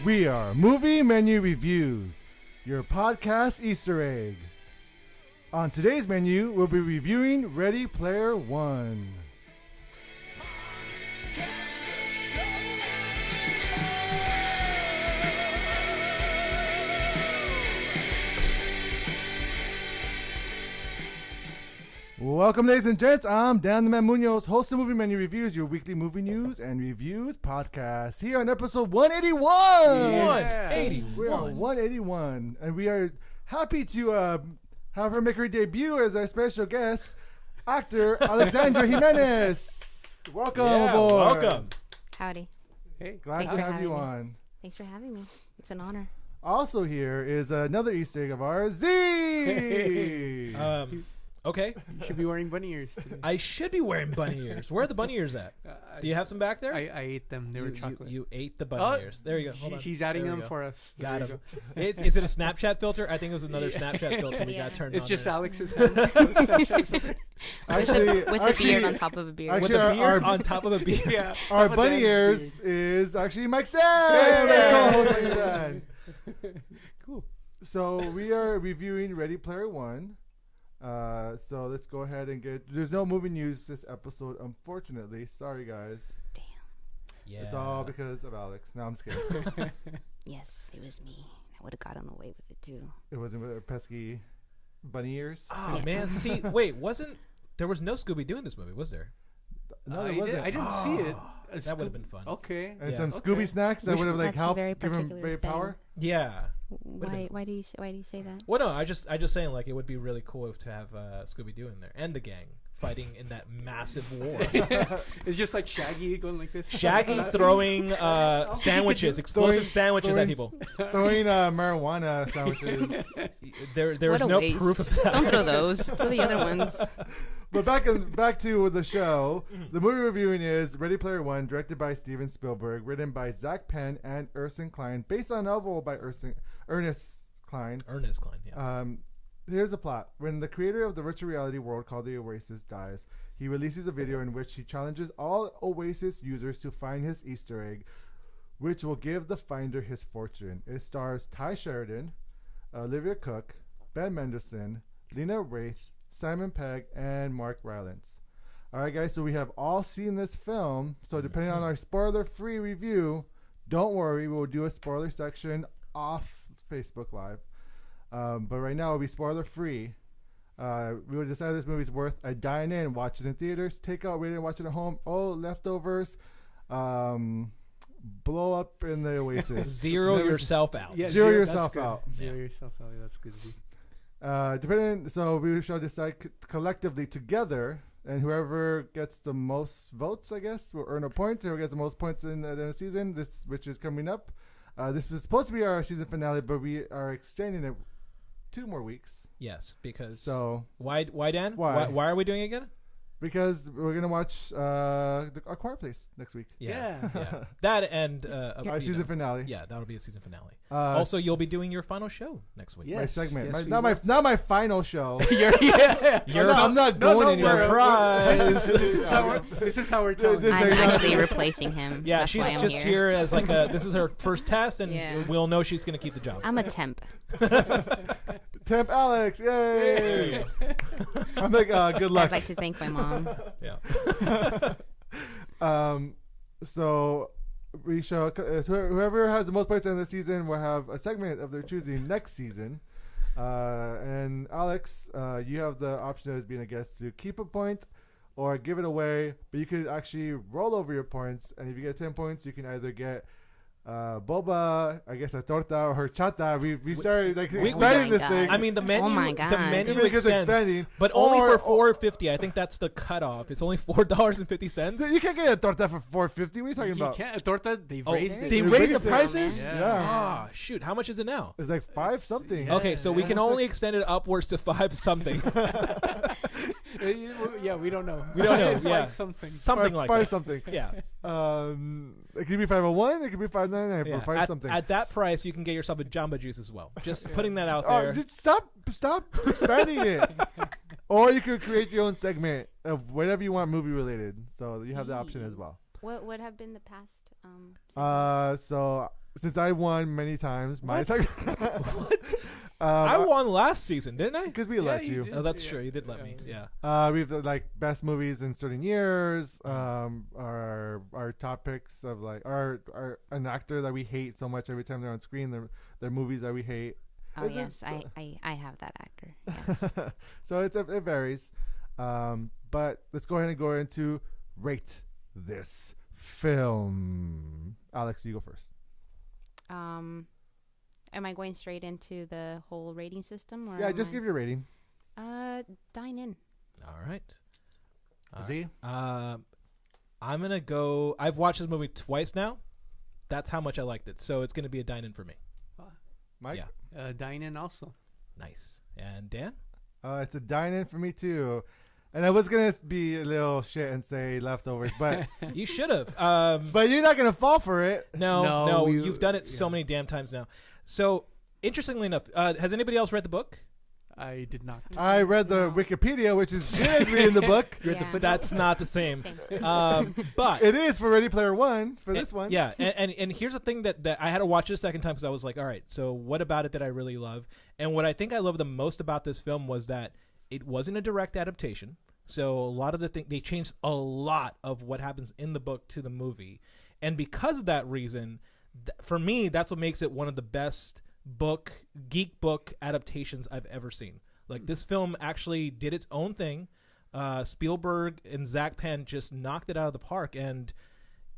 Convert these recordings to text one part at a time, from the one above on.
We are Movie Menu Reviews, your podcast Easter egg. On today's menu, we'll be reviewing Ready Player One. Welcome, ladies and gents. I'm Dan the Man Muñoz, host of Movie Menu Reviews, your weekly movie news and reviews podcast. Here on episode 181. Yeah. 181. We are 181. And we are happy to have her make her debut as our special guest, actor Alexandra Jiménez. Welcome aboard. Welcome. Howdy. Hey, Glad Thanks to for have you having me. on. Thanks for having me. It's an honor. Also here is another Easter egg of ours, Z. Okay. You should be wearing bunny ears today. I should be wearing bunny ears. Where are the bunny ears at? Do you have some back there? I ate them. They were chocolate. You ate the bunny ears. There you go. Hold on. She's adding There we them go. for us. Got There him. you Is it a Snapchat filter? I think it was another Snapchat filter we got turned on. It's just there. Alex's hand. Actually, with the beard on top of a beard. With Actually, the beard our- on top of a beard. Yeah. Our Top of bunny Dan's ears beard. is actually Mike San. Mike Cool. So we are reviewing Ready Player One. So let's go ahead and get. There's no movie news this episode, unfortunately. Sorry, guys. Damn. Yeah. It's all because of Alex. No, I'm just kidding. Yes, it was me. I would have gotten away with it too. It wasn't with our pesky bunny ears. Oh, Yeah. man. See, wait, there was no Scooby-Doo in this movie, was there? No, there wasn't. I didn't see it. That would have been fun. Okay. And Yeah. some Okay. Scooby snacks that Which- would have like That's a helped very give him particular great thing. power. Yeah. Why do you say that? Well, no, I just saying like it would be really cool to have Scooby-Doo in there and the gang fighting in that massive war. It's just like Shaggy going like this. Shaggy throwing sandwiches, explosive sandwiches at throwing- people. Throwing marijuana sandwiches. There What is a no waste. proof of that. Don't throw those. Throw the other ones. But back to the show. The movie we're reviewing is Ready Player One, directed by Steven Spielberg, written by Zach Penn and Erskine Klein, based on a novel by Ernest Klein. Ernest Klein, yeah. Here's the plot. When the creator of the virtual reality world called the Oasis dies, he releases a video in which he challenges all Oasis users to find his Easter egg, which will give the finder his fortune. It stars Ty Sheridan, Olivia Cook, Ben Mendelsohn, Lena Wraith, Simon Pegg, and Mark Rylance. All right, guys, so we have all seen this film. So depending on our spoiler-free review, don't worry, we'll do a spoiler section off Facebook Live. But right now, it'll be spoiler-free. We would decide this movie's worth a dine-in, watch it in theaters, take out, read it, watch it at home. Oh, leftovers, blow up in the Oasis. Zero yourself out. Yeah, Zero that's yourself good. out. Zero yourself out. That's good to be. So we shall decide collectively together, and whoever gets the most votes, I guess, will earn a point. Whoever gets the most points in the season, which is coming up. This was supposed to be our season finale, but we are extending it 2 more weeks. Yes, because So why Dan? Why? Why are we doing it again? because we're gonna watch A Quiet Place next week. Yeah. That and Our season finale. Yeah, that'll be a season finale. Also, You'll be doing your final show next week. Yeah. my Yes, segment, yes, we not my final show. I'm not going anywhere. Surprise! This is how we're telling. This- I'm There you actually go. replacing him. Yeah, That's she's why I'm just here as like this is her first test, and Yeah. we'll know she's going to keep the job. I'm a temp. Temp Alex, yay! I'm like, good luck. I'd like to thank my mom. Yeah. So we shall. Whoever has the most points in the season will have a segment of their choosing next season. And Alex, you have the option as being a guest to keep a point or give it away, but you could actually roll over your points. And if you get 10 points, you can either get boba, I guess a torta or horchata. We started expanding this God. thing. I mean, the menu. Oh my God. The menu It keeps extends, expanding. but only Or- for $4.50. I think that's the cutoff. It's only $4.50. You can't get a torta for $4.50. What are you talking You about? can't. Torta, they've raised it. They They raised raised the it, prices. man. Yeah. Ah, shoot! How much is it now? It's like 5 something. Yeah. Okay, so we can only extend it upwards to 5 something. Yeah, we don't know. We don't know. It's Yeah, like something. something like five that. something. Yeah. It could be 501. It could be 599. Yeah. Or 5 something. At that price, you can get yourself a Jamba Juice as well. Just putting that out Oh, there. dude, stop expanding it. Or you could create your own segment of whatever you want movie related. So you have the option as well. What would have been the past? So since I won many times, my What? second. What? I won last season, didn't I? Because we let you. did. Oh, that's Yeah. true. You did let me. Yeah. We've like best movies in certain years. Our topics of like our an actor that we hate so much every time they're on screen. Their movies that we hate. Oh It's- yes, I have that actor. Yes. So it varies. But let's go ahead and go into rate this film. Alex, you go first. Am I going straight into the whole rating system? Or Yeah, am just I- give your rating. Dine in. All right. Z? I'm gonna go. I've watched this movie twice now. That's how much I liked it. So it's gonna be a dine-in for me. Mike? Yeah. Dine in also. Nice. And Dan? It's a dine-in for me too. And I was gonna be a little shit and say leftovers, but You should have. but you're not gonna fall for it. No. You've done it so many damn times now. So interestingly enough, has anybody else read the book? I did not. I read the Wikipedia, which is Jiménez reading the book. Yeah. That's not the same. But It is for Ready Player One for this one. Yeah, and here's the thing that I had to watch it a second time because I was like, all right, so what about it that I really love? And what I think I love the most about this film was that it wasn't a direct adaptation. So a lot of the thing they changed a lot of what happens in the book to the movie, and because of that reason, for me, that's what makes it one of the best geek book adaptations I've ever seen. Like this film actually did its own thing. Spielberg and Zach Penn just knocked it out of the park, and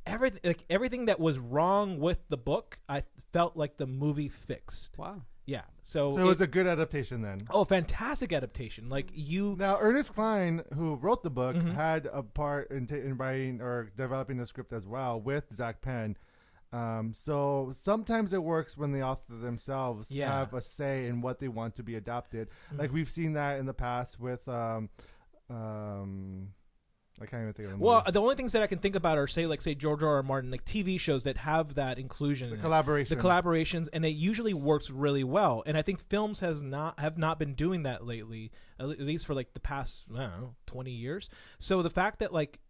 everything that was wrong with the book, I felt like the movie fixed. Wow. Yeah. So it was a good adaptation then. Oh, fantastic adaptation! Like you. Now, Ernest Cline, who wrote the book, Mhm. had a part in writing or developing the script as well with Zach Penn. So sometimes it works when the author themselves Yeah. have a say in what they want to be adapted. Mhm. Like we've seen that in the past with I can't even think of the Well, movie. the only things that I can think about are say George R. R. Martin, like TV shows that have that inclusion, The in it. collaboration. The collaborations, and it usually works really well. And I think films have not been doing that lately, at least for like the past 20 years. So the fact that like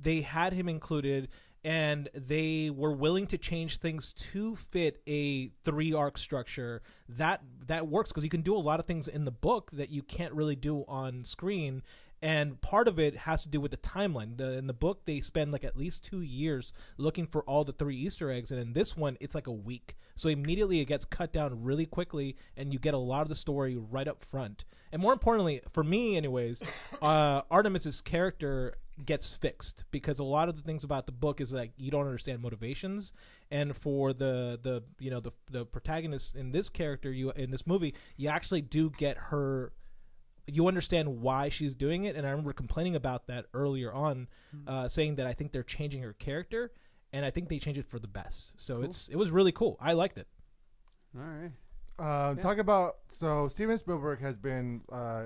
they had him included and they were willing to change things to fit a 3-arc structure, that works because you can do a lot of things in the book that you can't really do on screen. And part of it has to do with the timeline. In the book, they spend like at least 2 years looking for all the 3 Easter eggs. And in this one, it's like a week. So immediately it gets cut down really quickly and you get a lot of the story right up front. And more importantly, for me anyways, Artemis's character gets fixed because a lot of the things about the book is like you don't understand motivations. And for the protagonist in this character, in this movie, you actually do get her. You understand why she's doing it, and I remember complaining about that earlier on, saying that I think they're changing her character, and I think they changed it for the best. So Cool. it was really cool. I liked it. All right. Talk about Steven Spielberg has been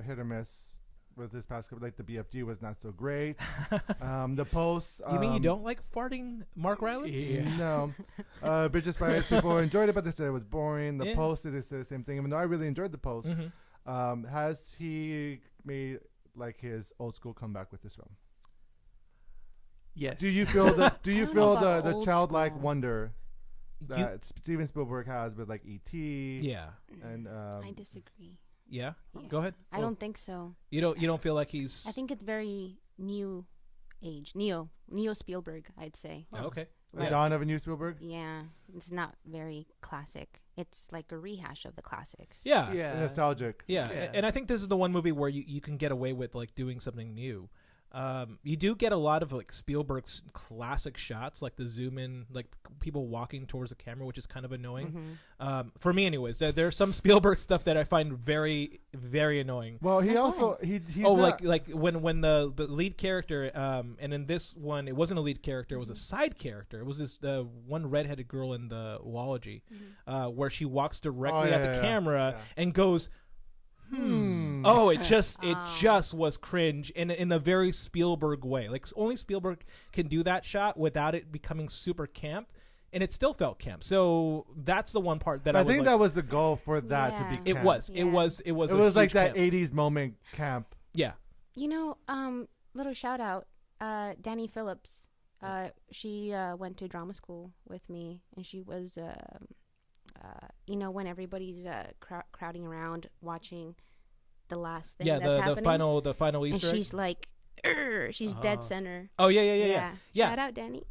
hit or miss with his past couple. Like the BFG was not so great. The Post. You mean you don't like farting Mark Rylance? Yeah. No. Bridges by Ice people enjoyed it, but they said it was boring. The Yeah. Post, they said the same thing. Even though I really enjoyed The Post. Mhm. Has he made like his old school comeback with this film? Yes. Do you feel the don't know about the old childlike school. wonder that Steven Spielberg has with like E.T. Yeah. and I disagree. Yeah. Yeah. Go ahead. I don't think so. You don't feel like he's I think it's very new age. Neo Spielberg, I'd say. Oh, okay. the Like- dawn of a new Spielberg. Yeah, it's not very classic. It's like a rehash of the classics. Yeah. Yeah. Nostalgic. Yeah, Yeah. and I think this is the one movie where you can get away with like doing something new. You do get a lot of like Spielberg's classic shots, like the zoom in, like people walking towards the camera, which is kind of annoying. For me, anyways. There's some Spielberg stuff that I find very, very annoying. Well, he Like also he's Oh, not, like when the lead character, and in this one, it wasn't a lead character; it was a side character. It was this one redheaded girl in the Wology, where she walks directly yeah, at the yeah, camera yeah. and goes, Oh, it just was cringe in a very Spielberg way. Like only Spielberg can do that shot without it becoming super camp, and it still felt camp. So that's the one part that I I was think like, that was the goal for that Yeah. to be. it camp. was, Yeah. it was, it was, It a was like huge that camp. '80s moment camp. Yeah. You know, little shout out, Danny Phillips. She went to drama school with me, and she was, when everybody's crowding around watching the last thing that's happening. the final Easter and egg. she's like, she's dead center. Oh yeah. Shout out, Danny.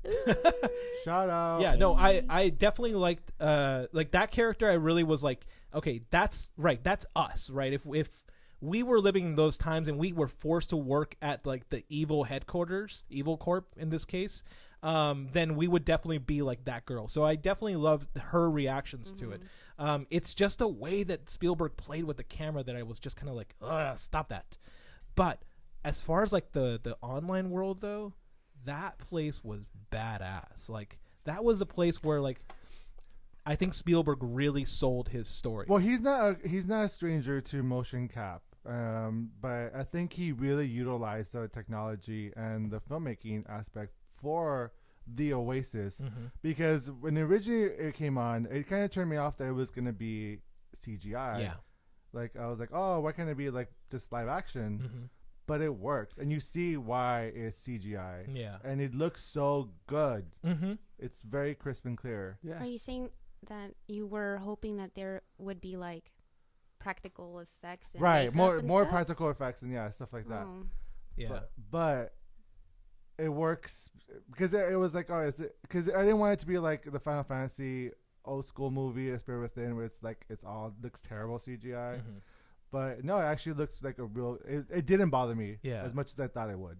Shout out. Yeah, no, I definitely liked that character. I really was like, okay, that's right, that's us, right? If we were living in those times and we were forced to work at like the evil headquarters, Evil Corp in this case, then we would definitely be like that girl. So I definitely loved her reactions to it. It's just the way that Spielberg played with the camera that I was just kind of like, stop that. But as far as like the online world though, that place was badass. Like that was a place where like I think Spielberg really sold his story. Well, he's not a stranger to motion cap. But I think he really utilized the technology and the filmmaking aspect for the Oasis, because when originally it came on, it kind of turned me off that it was going to be CGI. Yeah. Like I was like, oh, why can't it be like just live action? But it works, and you see why it's CGI. Yeah. And it looks so good. It's very crisp and clear. Yeah. Are you saying that you were hoping that there would be like practical effects and Right, more stuff? practical effects and stuff like that. Yeah. But it works because it was like, because I didn't want it to be like the Final Fantasy old school movie, A Spirit Within, where it's like looks terrible CGI. But no, it actually looks like a real. It didn't bother me as much as I thought it would.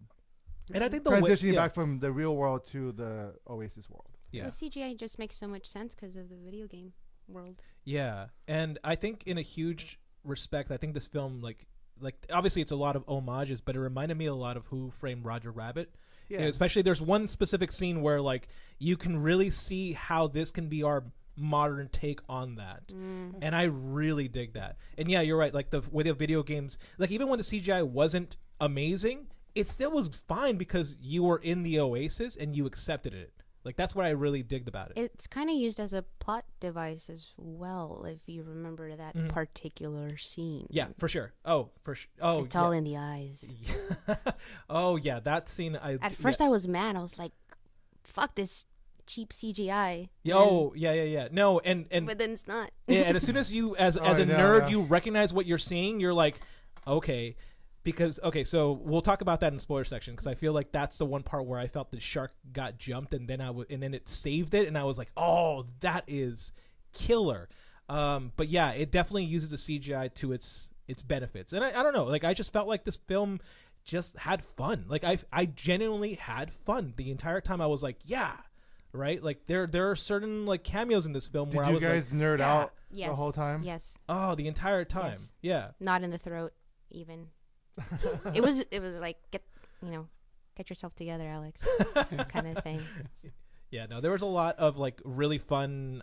And I think the transitioning back from the real world to the Oasis world. The CGI just makes so much sense because of the video game world. Yeah, and I think in a huge respect, I think this film like obviously it's a lot of homages, but it reminded me a lot of Who Framed Roger Rabbit. Yeah. Especially there's one specific scene where like you can really see how this can be our modern take on that, and I really dig that. And yeah, you're right, like the way the video games, like even when the CGI wasn't amazing, it still was fine because you were in the Oasis and you accepted it. Like that's what I really digged about it. It's kind of used as a plot device as well, if you remember that particular scene. Yeah, for sure. Oh, it's all in the eyes. Oh yeah, that scene. At first I was mad. I was like, "Fuck this cheap CGI." Yeah. No, and but then it's not. And as soon as you, as a nerd, you recognize what you're seeing, you're like, okay. Because so we'll talk about that in spoiler section, because I feel like that's the one part where I felt the shark got jumped and then it saved it, and I was like, oh, that is killer. But yeah, it definitely uses the CGI to its benefits, and I don't know, like I just felt like this film just had fun. Like I genuinely had fun the entire time. I was like, yeah, right. Like there are certain like cameos in this film where I was guys like, nerd out Yes. the whole time? Yes. Oh, the entire time. Yes. Yeah. Not in the throat even. It was like get yourself together, Alex, kind of thing. Yeah, no, there was a lot of like really fun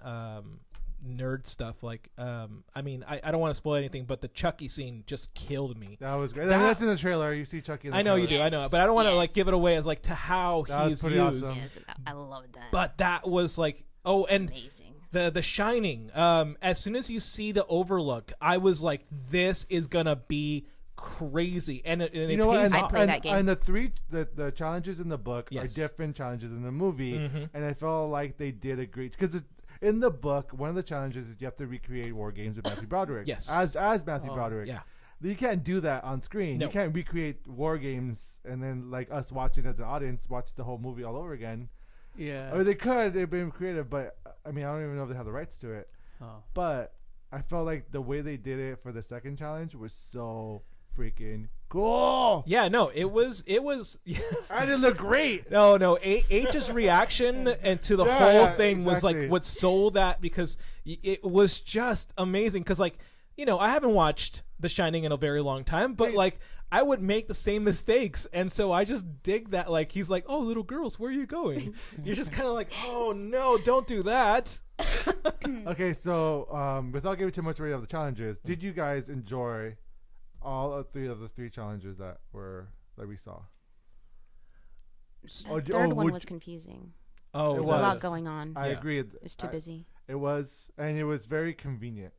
nerd stuff. Like, I mean, I don't want to spoil anything, but the Chucky scene just killed me. That was great. That's in the trailer. You see Chucky in the I know trailer. you do, I know, but I don't want to like give it away as like to how That he's was used. pretty awesome. Yes, I love that. But that was like, and amazing. The Shining. As soon as you see the Overlook, I was like, this is gonna be crazy, and it pays off. I played that game. And the challenges in the book are different challenges in the movie, and I felt like they did a great, because in the book one of the challenges is you have to recreate war games with Matthew Broderick. Yes, as Matthew Broderick. Yeah, you can't do that on screen. No. You can't recreate war games and then like us watching as an audience watch the whole movie all over again. Yeah, or they could. They've been creative, but I mean, I don't even know if they have the rights to it. But I felt like the way they did it for the second challenge was so freaking cool. Yeah, no, it was I didn't look great. No, H's reaction and to the whole thing was like what sold that, because it was just amazing. Because like, I haven't watched The Shining in a very long time, but like I would make the same mistakes, and so I just dig that. Like he's like, oh, little girls, where are you going? You're just kind of like, oh no, don't do that. Okay, so without giving too much away of the challenges, did you guys enjoy all three of the three challenges that we saw? The third one was confusing. Oh, there was a lot going on. I agree. It's too busy. It was, and it was very convenient.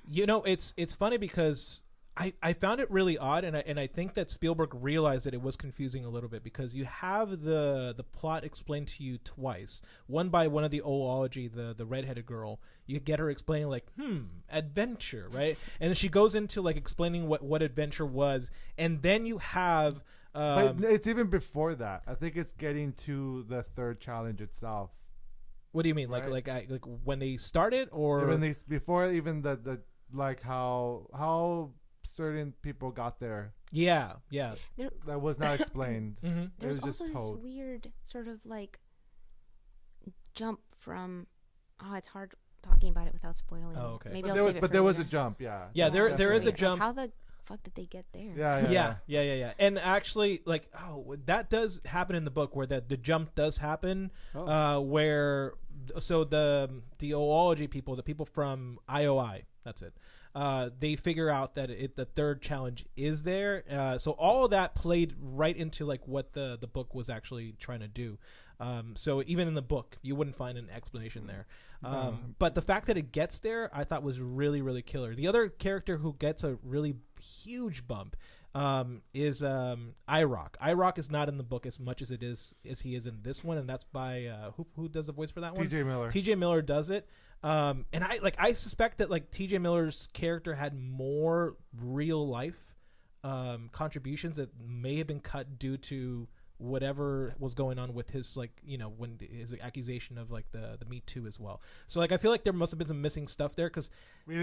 Yeah. It's funny because I found it really odd, and I think that Spielberg realized that it was confusing a little bit because you have the plot explained to you twice. One by one of the oology, the redheaded girl. You get her explaining like, adventure, right? And then she goes into like explaining what adventure was, and then you have. But it's even before that. I think it's getting to the third challenge itself. What do you mean, right? like when they started, or when they before even the like how certain people got there? Yeah. That was not explained. Mm-hmm. There's it was also just told. this weird sort of like jump from. Oh, it's hard talking about it without spoiling. Oh, okay. Maybe But I'll save it for there was a later. jump. Yeah. Yeah, there is a Like, jump. how the fuck did they get there? Yeah. And actually, like, that does happen in the book where the jump does happen. Where so the oology people, the people from IOI, that's it. They figure out that the third challenge is there. So all of that played right into like what the book was actually trying to do. So even in the book, you wouldn't find an explanation there. But the fact that it gets there, I thought was really, really killer. The other character who gets a really huge bump is IROC. IROC is not in the book as much as he is in this one, and that's by who does the voice for that one? TJ Miller. TJ Miller does it. And I suspect that like TJ Miller's character had more real life contributions that may have been cut due to whatever was going on with his like when his accusation of like the Me Too as well. So like I feel like there must have been some missing stuff there because we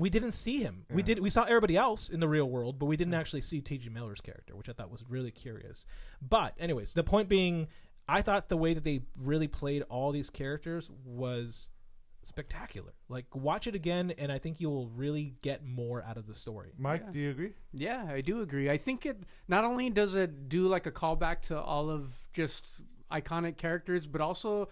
didn't see him. Yeah. We saw everybody else in the real world, but we didn't actually see TJ Miller's character, which I thought was really curious. But anyways, the point being, I thought the way that they really played all these characters was spectacular. Like watch it again and I think you will really get more out of the story. Mike, do you agree? Yeah, I do agree. I think it not only does it do like a callback to all of just iconic characters, but also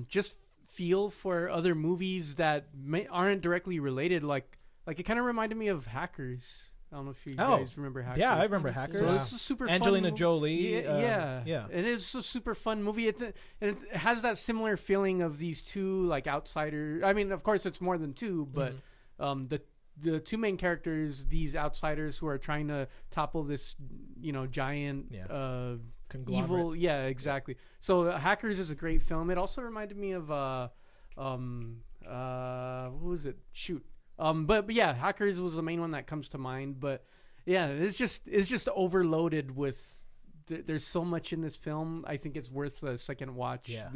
just feel for other movies that aren't directly related. Like it kind of reminded me of Hackers. I don't know if you guys remember Hackers. Yeah, I remember Hackers. So it's a super Angelina fun Jolie. Yeah. It is a super fun movie. It has that similar feeling of these two like outsiders. I mean, of course, it's more than two, but the two main characters, these outsiders who are trying to topple this, giant evil. Yeah, exactly. So Hackers is a great film. It also reminded me of what was it? Shoot. But yeah, Hackers was the main one that comes to mind. But yeah, it's just overloaded with. There's so much in this film. I think it's worth a second watch. Yeah,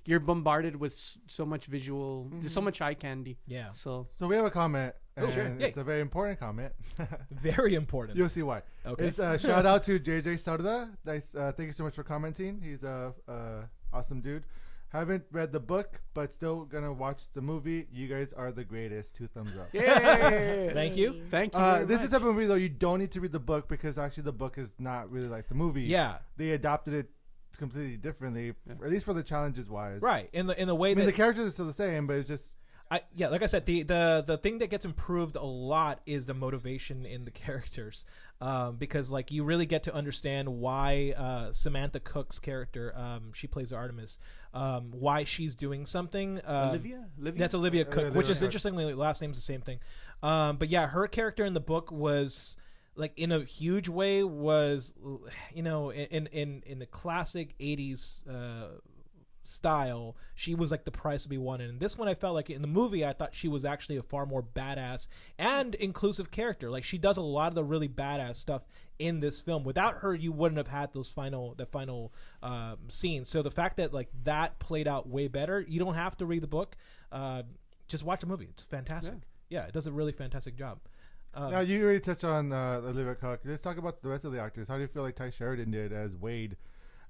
you're bombarded with so much visual, so much eye candy. Yeah. So we have a comment, and sure. it's a very important comment. Very important. You'll see why. Okay. It's shout out to JJ Sarda. Nice. Thank you so much for commenting. He's a awesome dude. Haven't read the book, but still gonna watch the movie. You guys are the greatest. 2 thumbs up. Yeah. Thank you. Thank you. This is the type of movie though you don't need to read the book because actually the book is not really like the movie. Yeah. They adapted it completely differently, at least for the challenges wise. Right. In the way that the characters are still the same, but it's just. Like I said, the thing that gets improved a lot is the motivation in the characters, because like you really get to understand why Samantha Cook's character, she plays Artemis, why she's doing something. Olivia? That's Olivia Cook, which is Cook. interestingly last name's the same thing. But yeah, her character in the book was like in a huge way was, in the classic 80s style, she was like the prize to be won. And in this one, I felt like in the movie, I thought she was actually a far more badass and inclusive character. Like she does a lot of the really badass stuff in this film. Without her, you wouldn't have had the final scene. So the fact that like that played out way better, you don't have to read the book. Just watch the movie. It's fantastic. Yeah, it does a really fantastic job. Now you already touched on Olivia Cook. Let's talk about the rest of the actors. How do you feel like Ty Sheridan did as Wade?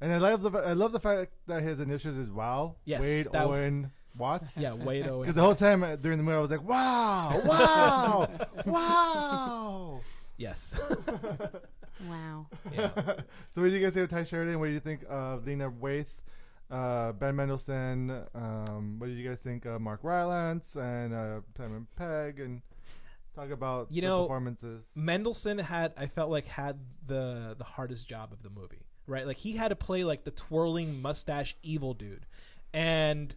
And I love the fact that his initials is WOW. Yes, Wade Owen Watts. Yeah, Wade Owen. Because the whole time during the movie, I was like, wow, wow. Yes. Wow. Yeah. So what did you guys say of Ty Sheridan? What do you think of Lena Waithe, Ben Mendelsohn? What did you guys think of Mark Rylance and Simon Pegg? And talk about the performances. Mendelsohn I felt like had the hardest job of the movie. Right, like he had to play like the twirling mustache evil dude, and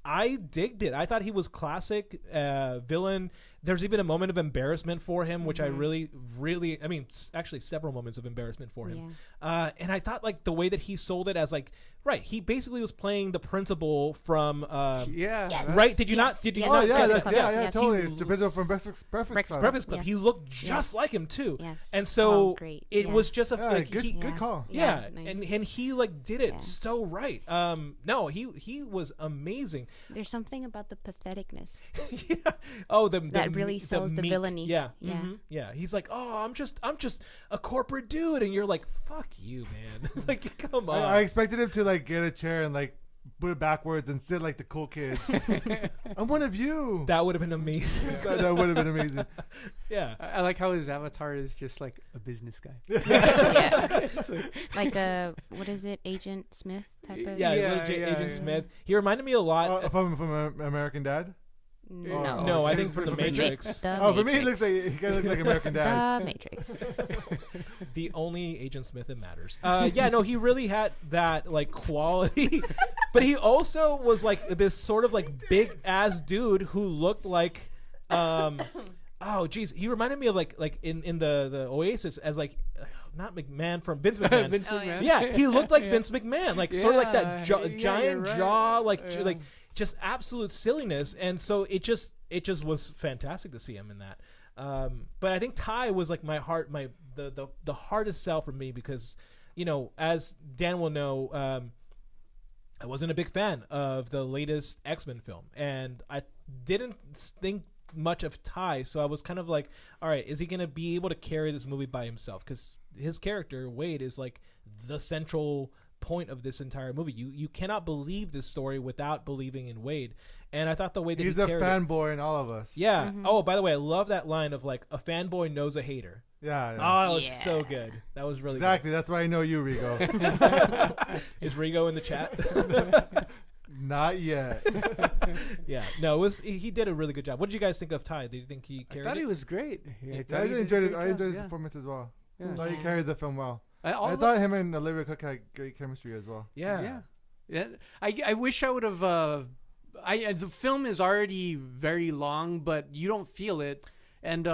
I digged it. I thought he was classic villain. There's even a moment of embarrassment for him, which I really, I mean, actually several moments of embarrassment for him. Yeah. And I thought like the way that he sold it as like, right, he basically was playing the principal from, Yes. right? Did you Yes. not? Did you Yes. not? Oh yeah, get that's that? Yes. totally. He- The principal from Breakfast Club. Breakfast Club. Yes. He looked just Yes. like him too. Yes. And so Great. it Yeah. was just a Yeah, like, good Yeah. call. yeah, nice. and he like did it Yeah. so right. No, he was amazing. There's something about the patheticness Yeah. Oh, that really sells the meek. villainy. Yeah. Yeah. Mhm. Yeah. He's like, oh, I'm just a corporate dude, and you're like, fuck you, man. Like, come on. I expected him to like get a chair and like put it backwards and sit like the cool kids. I'm one of you. That would have been amazing. That would have been amazing. Yeah. I like how his avatar is just like a business guy. Yeah. Like a what is it, Agent Smith type of? Yeah, Yeah, little yeah, Agent yeah. Smith. He reminded me a lot. From American Dad. No. No, I think He's from The from Matrix. The Oh, for me, he Matrix. looks like he kind of looks like American Dad. The Matrix. The only Agent Smith that matters. Yeah, no, he really had that like quality, but he also was like this sort of like big ass dude who looked like, oh geez, he reminded me of like in the Oasis as like not McMahon from Vince McMahon. Vince Oh, McMahon. Yeah, he looked like Yeah. Vince McMahon, like sort of like that Yeah, giant you're right. jaw, like Yeah. like just absolute silliness, and so it just was fantastic to see him in that. But I think Ty was like the hardest sell for me because, you know, as Dan will know, I wasn't a big fan of the latest X-Men film, and I didn't think much of Ty, so I was kind of like, all right, is he going to be able to carry this movie by himself? Because his character, Wade, is like the central point of this entire movie. You cannot believe this story without believing in Wade, and I thought the way that He's he a carried it, fanboy in all of us. yeah. Oh, by the way, I love that line of like a fanboy knows a hater. Yeah. Oh, that was Yeah. so good. That was really Exactly. That's why I know you, Rigo. good. Is Rigo in the chat? Not yet. Yeah. No, it was he did a really good job. What did you guys think of Ty? Did you think he I carried thought it? he was great. I thought he did a enjoyed it. great I job, enjoyed his yeah. performance as well. Yeah. I thought he Yeah. carried the film well. All I the- thought him and Olivia Cook had great chemistry as well. Yeah. Yeah. I wish I would have. The film is already very long, but you don't feel it. And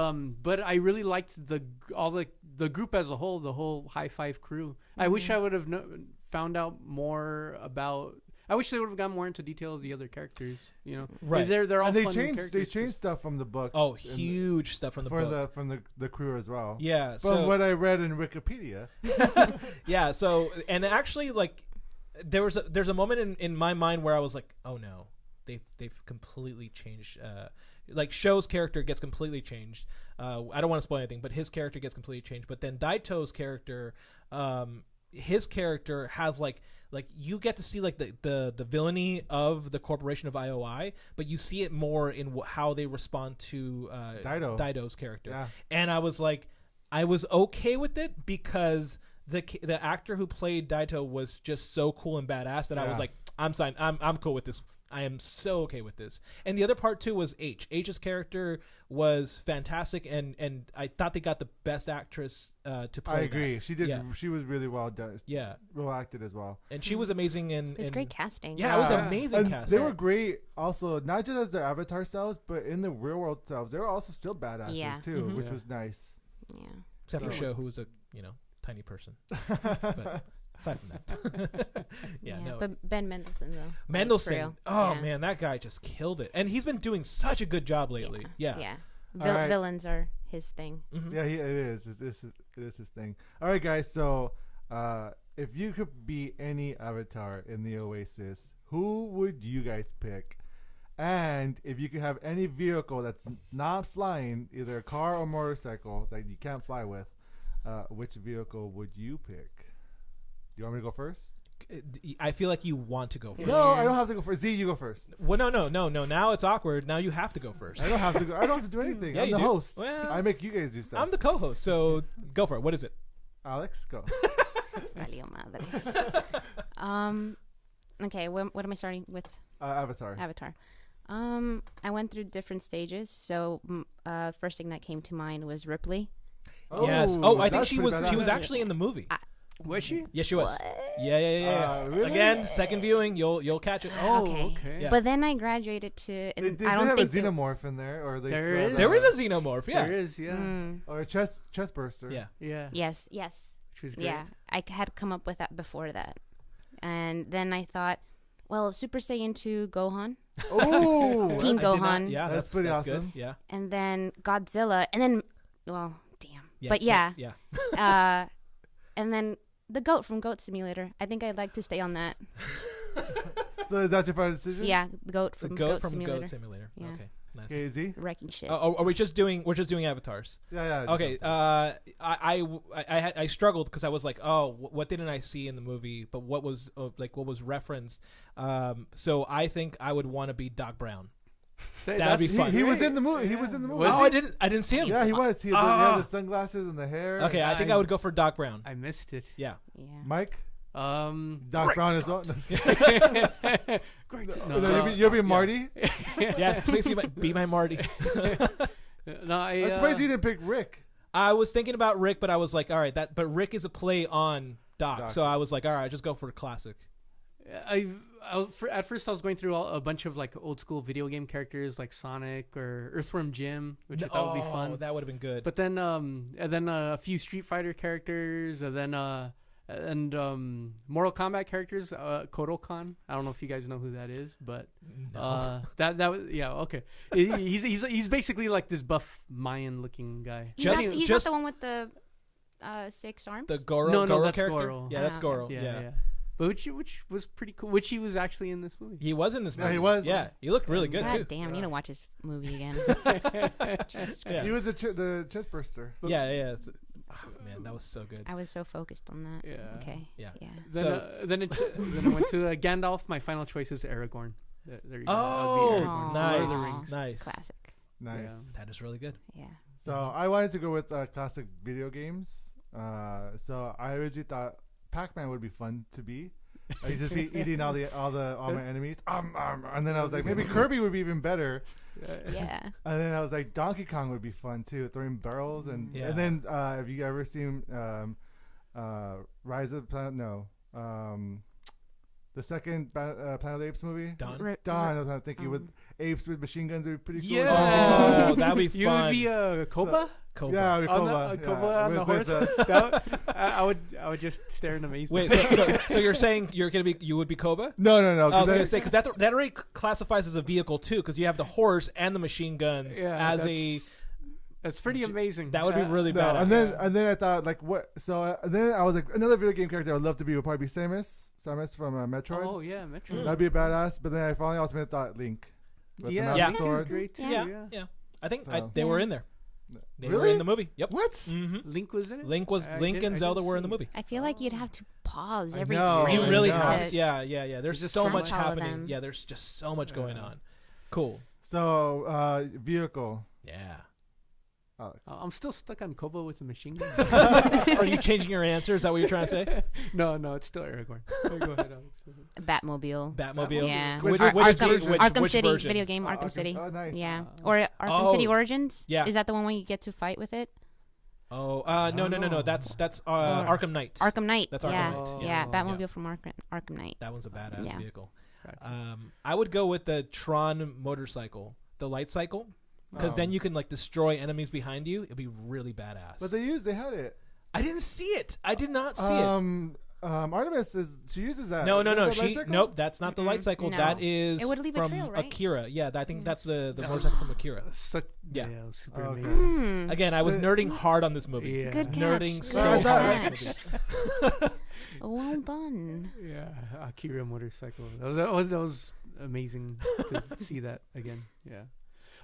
but I really liked the group as a whole, the whole High Five crew. I wish I would have found out more about. I wish they would have gone more into detail of the other characters. You know, Right. They're all And they fun changed. characters. They changed stuff from the book. Oh, and huge stuff from the for book. the crew as well. Yeah. From So what I read in Wikipedia. yeah. So and actually, like, there's a moment in my mind where I was like, oh no, they've completely changed. Like Sho's character gets completely changed. I don't want to spoil anything, but his character gets completely changed. But then Daito's character, his character has like you get to see like the villainy of the corporation of IOI, but you see it more in how they respond to Daito's character. Yeah. And I was like, I was okay with it because the actor who played Daito was just so cool and badass that I was Yeah. like, I'm cool with this. I am so okay with this. And the other part too was H's character was fantastic, and I thought they got the best actress to play. I agree. that. She did. Yeah. She was really well done. Yeah, Well acted as well. and she was amazing in. It's great casting. Yeah, it was Yeah. amazing And casting. they were great also, not just as their avatar selves, but in the real world selves. They were also still badasses Yeah. too, Mhm. which Yeah. was nice. Yeah. Except for So- Sho, who was a tiny person. But aside from that, yeah, no. But Ben Mendelsohn though. like, for Mendelsohn, real. oh Yeah. man, that guy just killed it, and he's been doing such a good job lately. Yeah, Yeah. All right. Villains are his thing. Mhm. Yeah, it is. It is his thing. All right, guys. So, if you could be any avatar in the Oasis, who would you guys pick? And if you could have any vehicle that's not flying, either a car or motorcycle that you can't fly with, which vehicle would you pick? Do you want me to go first? I feel like you want to go first. No, I don't have to go first. Z, you go first. Well, no. Now it's awkward. Now you have to go first. I don't have to go. I don't have to do anything. Yeah, I'm you the do. host. Well, I make you guys do stuff. I'm the co-host, so go for it. What is it? Alex, go. Valió madre. Okay, what am I starting with? Avatar. Avatar. I went through different stages. So, first thing that came to mind was Ripley. Yes. Oh, I think that's she pretty was badass. actually in the movie. Was she? Yes, she was. What? Yeah. Really? Again, second viewing, you'll catch it. Oh, Okay. okay. Yeah. But then I graduated to. They, And they I did don't have a think it- xenomorph in there, or they There saw is. the- There is a xenomorph. Yeah. There is, yeah. or a chest burster. Yeah. Yeah. Yes. Which was great. Yeah, I had come up with that before that, and then I thought, well, Super Saiyan 2 Gohan, Oh, Team I did not- Gohan, Yeah, That's pretty good. awesome. Yeah. and then Godzilla, and then, well, damn, Yeah. but yeah, Yeah. and then the goat from Goat Simulator. I think I'd like to stay on that. So is that your final decision? Yeah, the goat The from goat Goat from Simulator. Goat Simulator. Yeah. Okay. Nice. Okay, Z. Wrecking shit. Oh, are we just doing? We're just doing avatars. Yeah. Okay. I struggled because I was like, oh, what didn't I see in the movie? But what was what was referenced? So I think I would want to be Doc Brown. That'd be fun. He was in the movie. He was in the movie. Was Oh, he? I didn't see him. Yeah, he was. He had the sunglasses and the hair. Okay, I think I would go for Doc Brown. I missed it. Yeah. Yeah. Mike. Doc Great Brown as well. Great. You'll be Marty. Yes, please be my Marty. No, I'm surprised you didn't pick Rick. I was thinking about Rick, but I was like, all right, but Rick is a play on Doc, Doc. so I was like, all right, just go for a classic. At first I was going through a bunch of like old school video game characters like Sonic or Earthworm Jim, which I thought would be fun. That would have been good. But then a few Street Fighter characters, and then Mortal Kombat characters. Kotal Khan. I don't know if you guys know who that is, but that was okay. He's basically like this buff Mayan looking guy. He's Just- not, he's just- not the one with the 6 arms. the Goro, No, Goro that's character. Goro. Yeah, that's Ah, Goro. Yeah, Yeah. yeah. But which was pretty cool. Which he was actually in this movie. He was in this movie. Yeah, he was. Yeah, he looked really good God too. damn, I need to watch his movie again. Yeah. He was the chest burster. Yeah. Man, that was so good. I was so focused on that. Yeah. Okay. Yeah. Then I went to Gandalf. My final choice is Aragorn. There you go. Oh, That would be Aragorn. nice, Lord of the Rings. nice. Classic. Nice. That is really good. Yeah. So I wanted to go with classic video games. So I originally thought Pac-Man would be fun to be. I'd just be eating all my enemies. And then I was like, maybe Kirby would be even better. Yeah. And then I was like, Donkey Kong would be fun too, throwing barrels and then have you ever seen Rise of the Planet? No. The second Planet of the Apes movie? Dawn. Dawn. I was thinking with apes with machine guns would be pretty cool. Yeah. Oh, that'd be fun. You would be Koba? Cobra. Yeah, with On Koba. the, Koba on the horse. I would just stare in amazement. Wait, so you're saying you would be Koba? No. I was gonna say because that already classifies as a vehicle too, because you have the horse and the machine guns That's pretty amazing. That would be really badass. And then I thought like what? So then I was like another video game character I would love to be would probably be Samus from Metroid. Oh yeah, Metroid. That'd be a badass. But then I finally ultimately thought Link. With the Yeah, Master Link Sword. is great too. Yeah. I think So- they were in there. They were Really? in the movie. Yep. What? Mm-hmm. Link was in it. Link and Zelda were in the movie. I feel like you'd have to pause I every know. frame. You really no. have. to- Yeah. There's There's just just so so much much. All of happening. them. Yeah, there's just so much going on. Cool. So vehicle. Yeah. Alex. I'm still stuck on Koba with the machine gun. Are you changing your answer? Is that what you're trying to say? No, it's still Aragorn. Go ahead, Alex. Batmobile. Batmobile. Yeah. Which Arkham City version? video game. Arkham Arkham- City. oh, nice. Yeah. Or Arkham City Origins. Yeah. Is that the one where you get to fight with it? Oh, no. That's Arkham Knight. Arkham Knight. That's Arkham yeah. Knight. Yeah. Oh, Batmobile yeah. from Arkham Knight. That one's a badass Yeah. vehicle. Gotcha. I would go with the Tron motorcycle, the light cycle, because then you can like destroy enemies behind you. It'd be really badass. But they had it. I didn't see it. I did not see it. Artemis she uses that. No. Is that She bicycle? nope. That's not the light cycle. No. That is It would leave a from trail, right? Akira. Yeah, I think that's the motorcycle from Akira. Yeah, Yeah. super Okay. amazing. Again, I was nerding hard on this movie. Yeah. Good catch. Nerding Good so hard on catch. this movie. Well done. Yeah, Akira motorcycle. That was amazing to see that again. Yeah.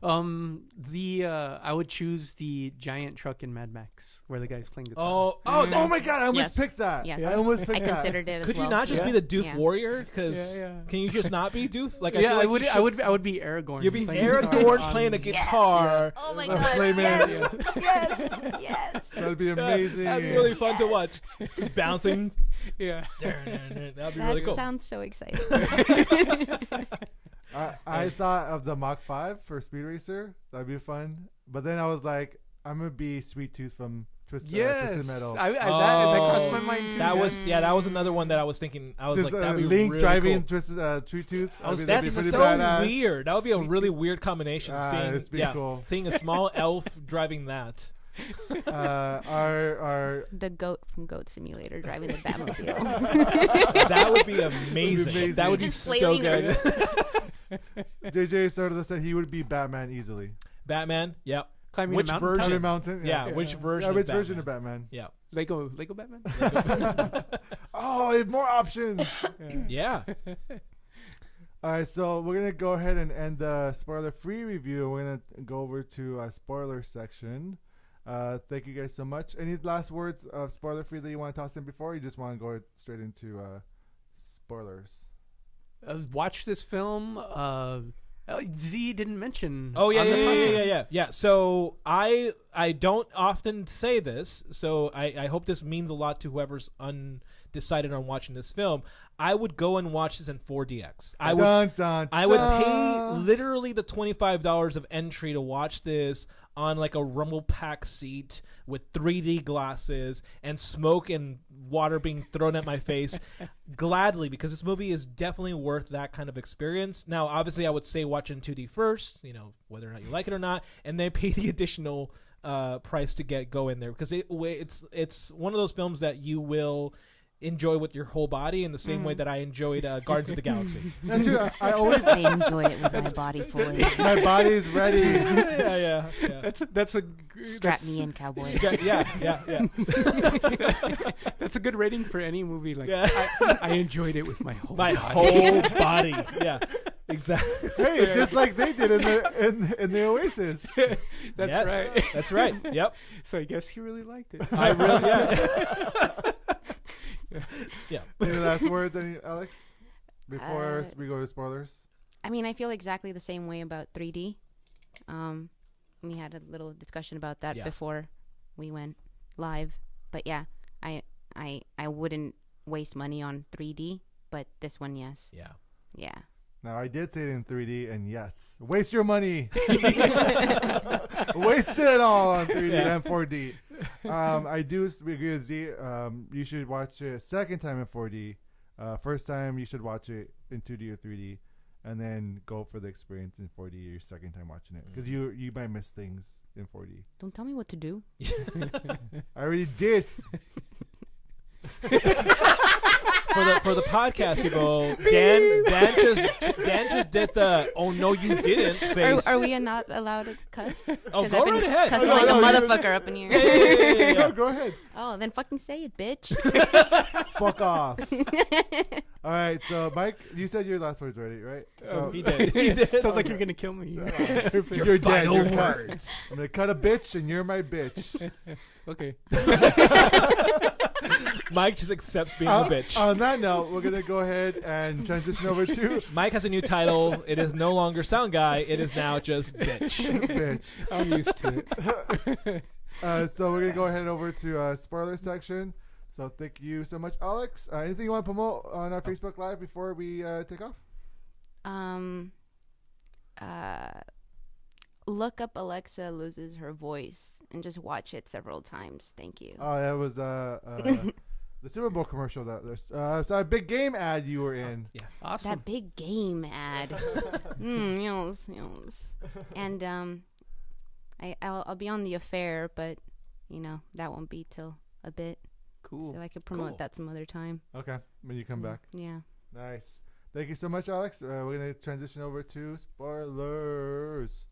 I would choose the giant truck in Mad Max where the guy's playing guitar. Oh my god! I almost Yes. picked that. Yes. I almost picked I that. considered it as Could well. you not just Yeah. be the Doof Yeah. Warrior? Because Yeah. can you just not be Doof? Like Yeah, feel like I would. you I would be Aragorn. You'd be playing guitar Aragorn on- playing a guitar. Oh my The god. Flame Yes. Man. Yes. That'd be amazing. That'd be really fun to watch. Just bouncing. Yeah. That'd be That really cool. sounds so exciting. I thought of the Mach 5 for Speed Racer. That'd be fun. But then I was like, I'm gonna be Sweet Tooth from Twisted Metal. that crossed my mind too. That was another one that I was thinking. I was Just, like, that'd be Link really driving cool. Twisted Sweet Tooth. That's that'd be pretty so badass. weird. That would be a really weird combination. It's pretty cool. Seeing a small elf driving that. Our The goat from Goat Simulator driving the Batmobile. That would be amazing. That would be Just so flailing good. JJ Soda said he would be Batman easily. Batman. Yep. Climbing Which a mountain. version? Climbing a mountain. Yeah. Which version? Which of version Batman? of Batman? Yeah. Lego Batman. Oh, there's more options. Yeah. All right, so we're gonna go ahead and end the spoiler-free review. We're gonna go over to a spoiler section. Thank you guys so much. Any last words of spoiler-free that you want to toss in before? Or you just want to go straight into spoilers? Watch this film. Z didn't mention. Oh yeah, on the podcast. yeah. So I don't often say this, so I hope this means a lot to whoever's undecided on watching this film. I would go and watch this in 4DX. I would pay literally the $25 of entry to watch this on like a rumble pack seat with 3D glasses and smoke and water being thrown at my face gladly, because this movie is definitely worth that kind of experience. Now, obviously, I would say watch in 2D first, whether or not you like it or not, and then pay the additional price to go in there, because it's one of those films that you will enjoy with your whole body in the same way that I enjoyed Guardians of the Galaxy. That's true. I enjoy it with my body fully. my body's ready. yeah. That's a Strap me in, cowboy. Yeah. That's a good rating for any movie. Like I enjoyed it with my whole body. Yeah, exactly. Hey, just like they did in the Oasis. That's right. Yep. So I guess he really liked it. I really yeah. Any last words, Alex? Before we go to spoilers. I mean, I feel exactly the same way about 3D. We had a little discussion about that before we went live. But yeah, I wouldn't waste money on 3D, but this one, yes. Yeah. Now, I did say it in 3D, and yes, waste your money. Waste it all on 3D and 4D. I do agree with Z. You should watch it second time in 4D. First time, you should watch it in 2D or 3D, and then go for the experience in 4D your second time watching it, because you might miss things in 4D. Don't tell me what to do. I already did. For the podcast people, Dan just did the "oh no you didn't" face. Are we not allowed to cuss? Oh, go right ahead. Cussing like a motherfucker up in here. Yeah. No, go ahead. Oh, then fucking say it, bitch. Fuck off. All right, so Mike, you said your last words already, right? So, He did. Sounds like you're gonna kill me. You're dead. Final You're cut. words. I'm gonna cut a bitch, and you're my bitch. Okay. Mike just accepts being a bitch. On that note, we're gonna go ahead and transition over to Mike has a new title. It is no longer Sound Guy. It is now just Bitch. bitch. I'm used to it. So we're gonna go ahead over to spoiler section. So thank you so much, Alex. Anything you want to promote on our Facebook Live before we take off? Look up Alexa Loses Her Voice and just watch it several times. Thank you. Oh, that was the Super Bowl commercial that there's so a big game ad you were in. Yeah. Awesome. That big game ad. Yes. And I'll be on The Affair, but that won't be till a bit. Cool. So I could promote that some other time. Okay, when you come back. Yeah. Nice. Thank you so much, Alex. We're gonna transition over to spoilers.